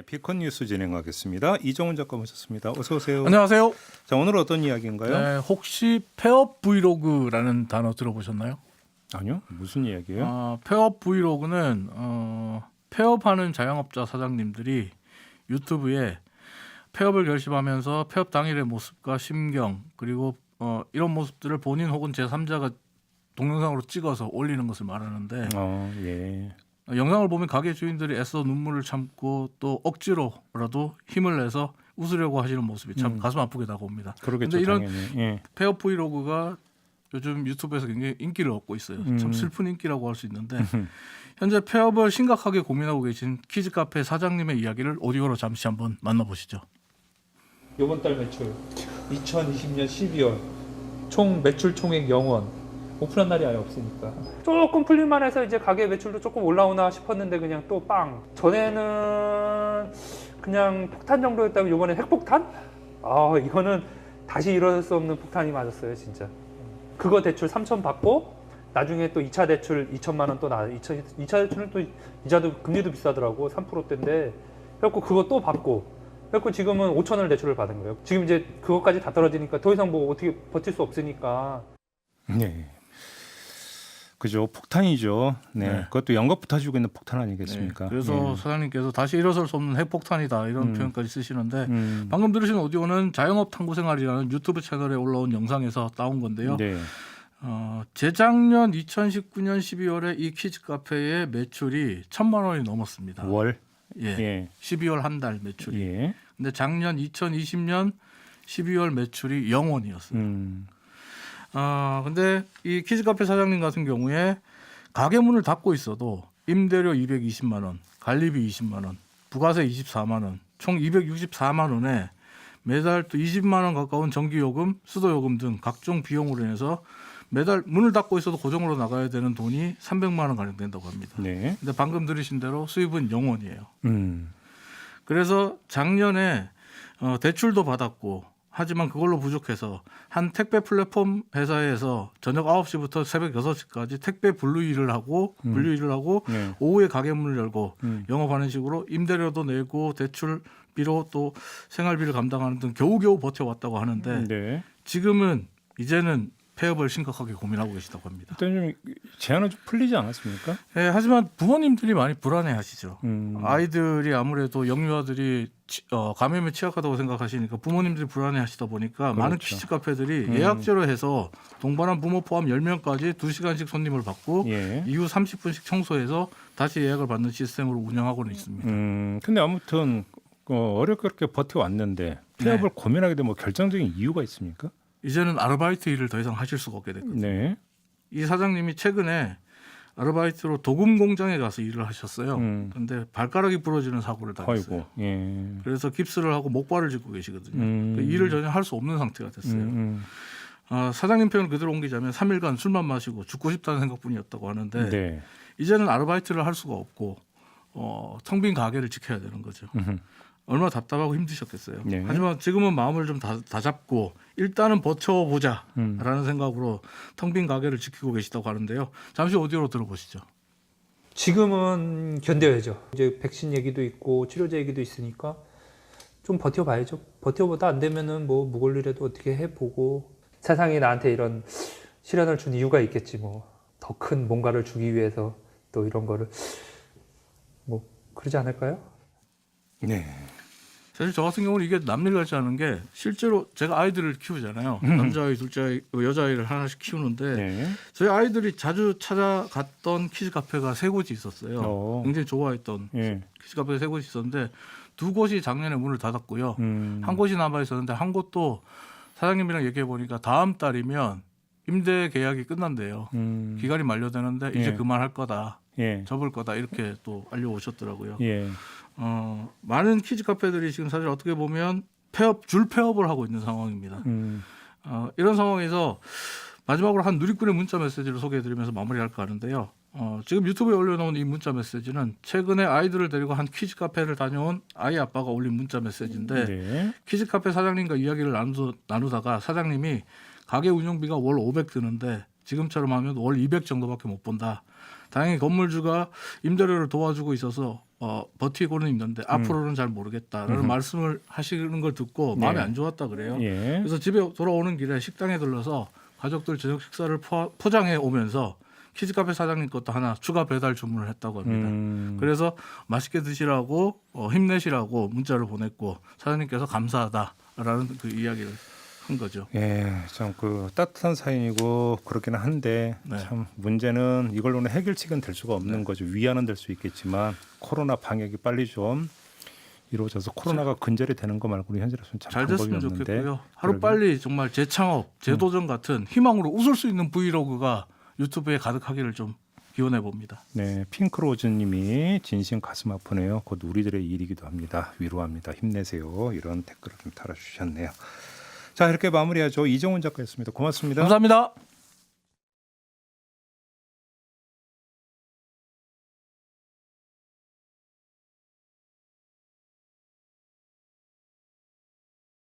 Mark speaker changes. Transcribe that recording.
Speaker 1: 비컨 뉴스 진행하겠습니다. 이정훈 작가 모셨습니다. 어서 오세요.
Speaker 2: 안녕하세요.
Speaker 1: 자, 오늘 어떤 이야기인가요?
Speaker 2: 네, 혹시 폐업 브이로그라는 단어 들어보셨나요?
Speaker 1: 아니요. 무슨 이야기예요?
Speaker 2: 폐업 브이로그는 폐업하는 자영업자 사장님들이 유튜브에 폐업을 결심하면서 폐업 당일의 모습과 심경 그리고 이런 모습들을 본인 혹은 제3자가 동영상으로 찍어서 올리는 것을 말하는데
Speaker 1: 예.
Speaker 2: 영상을 보면 가게 주인들이 애써 눈물을 참고 또 억지로라도 힘을 내서 웃으려고 하시는 모습이 참 가슴 아프게 다가옵니다.
Speaker 1: 그러겠죠.
Speaker 2: 근데 이런
Speaker 1: 당연히. 예.
Speaker 2: 폐업 브이로그가 요즘 유튜브에서 굉장히 인기를 얻고 있어요. 참 슬픈 인기라고 할 수 있는데 현재 폐업을 심각하게 고민하고 계신 키즈 카페 사장님의 이야기를 오디오로 잠시 한번 만나보시죠.
Speaker 3: 이번 달 매출 2020년 12월 총 매출 총액 0원 오픈한 날이 아예 없으니까 조금 풀릴만 해서 이제 가게 매출도 조금 올라오나 싶었는데 그냥 또 빵. 전에는 그냥 폭탄 정도였다면 이번에 핵폭탄? 이거는 다시 일어날 수 없는 폭탄이 맞았어요 진짜. 그거 대출 3천 받고 나중에 또 2차 대출 2천만 원 또 2차 대출은 또 이자도 금리도 비싸더라고 3%대인데 그래갖고 그거 또 받고 그래갖고 지금은 5천을 대출을 받은 거예요. 지금 이제 그것까지 다 떨어지니까 더 이상 뭐 어떻게 버틸 수 없으니까.
Speaker 1: 네. 그죠. 폭탄이죠. 네.
Speaker 2: 네.
Speaker 1: 그것도 연겁부터 해주고 있는 폭탄 아니겠습니까?
Speaker 2: 네, 그래서 사장님께서 다시 일어설 수 없는 핵폭탄이다 이런 표현까지 쓰시는데
Speaker 1: 음.
Speaker 2: 방금 들으신 오디오는 자영업 탐구 생활이라는 유튜브 채널에 올라온 영상에서 따온 건데요.
Speaker 1: 네.
Speaker 2: 재작년 2019년 12월에 이 키즈 카페의 매출이 1,000만 원이 넘었습니다.
Speaker 1: 월.
Speaker 2: 예.
Speaker 1: 예.
Speaker 2: 12월 한 달 매출이.
Speaker 1: 예.
Speaker 2: 근데 작년 2020년 12월 매출이 0원이었어요. 근데 이 키즈 카페 사장님 같은 경우에 가게 문을 닫고 있어도 임대료 220만 원, 관리비 20만 원, 부가세 24만 원, 총 264만 원에 매달 또 20만 원 가까운 전기요금, 수도요금 등 각종 비용으로 인해서 매달 문을 닫고 있어도 고정으로 나가야 되는 돈이 300만 원 가량 된다고 합니다.
Speaker 1: 네.
Speaker 2: 근데 방금 들으신 대로 수입은 0원이에요.
Speaker 1: 음.
Speaker 2: 그래서 작년에 대출도 받았고 하지만 그걸로 부족해서 한 택배 플랫폼 회사에서 저녁 9시부터 새벽 6시까지 택배 분류일을 하고
Speaker 1: 네.
Speaker 2: 오후에 가게 문을 열고 영업하는 식으로 임대료도 내고 대출비로 또 생활비를 감당하는 등 겨우겨우 버텨왔다고 하는데
Speaker 1: 네.
Speaker 2: 지금은 이제는 폐업을 심각하게 고민하고 계시다고 합니다.
Speaker 1: 일단 좀 제한은 좀 풀리지 않았습니까?
Speaker 2: 네, 하지만 부모님들이 많이 불안해하시죠.
Speaker 1: 음.
Speaker 2: 아이들이 아무래도 영유아들이 감염에 취약하다고 생각하시니까 부모님들이 불안해하시다 보니까
Speaker 1: 그렇죠.
Speaker 2: 많은 키즈 카페들이 예약제로 해서 동반한 부모 포함 10명까지 2시간씩 손님을 받고
Speaker 1: 예.
Speaker 2: 이후 30분씩 청소해서 다시 예약을 받는 시스템으로 운영하고는 있습니다.
Speaker 1: 근데 아무튼 어렵게 버텨왔는데 폐업을 고민하게 되면 결정적인 이유가 있습니까?
Speaker 2: 이제는 아르바이트 일을 더 이상 하실 수가 없게 됐거든요.
Speaker 1: 네.
Speaker 2: 이 사장님이 최근에 아르바이트로 도금 공장에 가서 일을 하셨어요. 그런데 발가락이 부러지는 사고를 당했어요.
Speaker 1: 아이고. 예.
Speaker 2: 그래서 깁스를 하고 목발을 짚고 계시거든요.
Speaker 1: 음.
Speaker 2: 일을 전혀 할 수 없는 상태가 됐어요. 사장님 표현 그대로 옮기자면 3일간 술만 마시고 죽고 싶다는 생각뿐이었다고 하는데
Speaker 1: 네.
Speaker 2: 이제는 아르바이트를 할 수가 없고 텅 빈 가게를 지켜야 되는 거죠. 얼마나 답답하고 힘드셨겠어요.
Speaker 1: 네.
Speaker 2: 하지만 지금은 마음을 좀 다잡고 일단은 버텨보자라는 생각으로 텅 빈 가게를 지키고 계시다고 하는데요. 잠시 오디오로 들어보시죠.
Speaker 3: 지금은 견뎌야죠. 이제 백신 얘기도 있고 치료제 얘기도 있으니까 좀 버텨봐야죠. 버텨보다 안 되면은 뭐 무골리라도 어떻게 해보고 세상이 나한테 이런 시련을 준 이유가 있겠지 뭐. 더 큰 뭔가를 주기 위해서 또 이런 거를 뭐 그러지 않을까요?
Speaker 1: 네.
Speaker 2: 사실 저 같은 경우는 이게 남일 같지 않은 게 실제로 제가 아이들을 키우잖아요. 남자아이, 둘째아이, 여자아이를 하나씩 키우는데
Speaker 1: 네.
Speaker 2: 저희 아이들이 자주 찾아갔던 키즈 카페가 세 곳이 있었어요. 굉장히 좋아했던
Speaker 1: 예.
Speaker 2: 키즈 카페가 세 곳이 있었는데 두 곳이 작년에 문을 닫았고요. 한 곳이 남아 있었는데 한 곳도 사장님이랑 얘기해 보니까 다음 달이면 임대 계약이 끝난대요. 기간이 만료되는데 이제
Speaker 1: 예.
Speaker 2: 그만할 거다.
Speaker 1: 예.
Speaker 2: 접을 거다 이렇게 또 알려오셨더라고요.
Speaker 1: 예.
Speaker 2: 많은 키즈 카페들이 지금 사실 어떻게 보면 폐업을 하고 있는 상황입니다. 이런 상황에서 마지막으로 한 누리꾼의 문자 메시지를 소개해드리면서 마무리할까 하는데요. 지금 유튜브에 올려놓은 이 문자 메시지는 최근에 아이들을 데리고 한 키즈 카페를 다녀온 아이 아빠가 올린 문자 메시지인데
Speaker 1: 네.
Speaker 2: 키즈 카페 사장님과 이야기를 나누다가 사장님이 가게 운영비가 월 500 드는데 지금처럼 하면 월 200 정도밖에 못 본다. 다행히 건물주가 임대료를 도와주고 있어서 버티고는 있는데 앞으로는 잘 모르겠다라는 말씀을 하시는 걸 듣고 마음이
Speaker 1: 네.
Speaker 2: 안 좋았다 그래요.
Speaker 1: 예.
Speaker 2: 그래서 집에 돌아오는 길에 식당에 들러서 가족들 저녁 식사를 포장해 오면서 키즈카페 사장님 것도 하나 추가 배달 주문을 했다고 합니다. 그래서 맛있게 드시라고 힘내시라고 문자를 보냈고 사장님께서 감사하다라는 그 이야기를 한 거죠.
Speaker 1: 예, 참 그 따뜻한 사연이고 그렇기는 한데
Speaker 2: 네.
Speaker 1: 참 문제는 이걸로는 해결책은 될 수가 없는 거죠. 위안은 될 수 있겠지만 코로나 방역이 빨리 좀 이루어져서 코로나가 근절이 되는 거 말고는 현재로서는 참
Speaker 2: 잘
Speaker 1: 방법이
Speaker 2: 됐으면
Speaker 1: 없는데.
Speaker 2: 좋겠고요. 하루
Speaker 1: 그러게요.
Speaker 2: 빨리 정말 재창업, 재도전 같은 희망으로 웃을 수 있는 브이로그가 유튜브에 가득하기를 좀 기원해 봅니다.
Speaker 1: 네, 핑크로즈님이 진심 가슴 아프네요. 곧 우리들의 일이기도 합니다. 위로합니다. 힘내세요. 이런 댓글을 좀 달아주셨네요. 자, 이렇게 마무리하죠. 이정훈 작가였습니다. 고맙습니다.
Speaker 2: 감사합니다.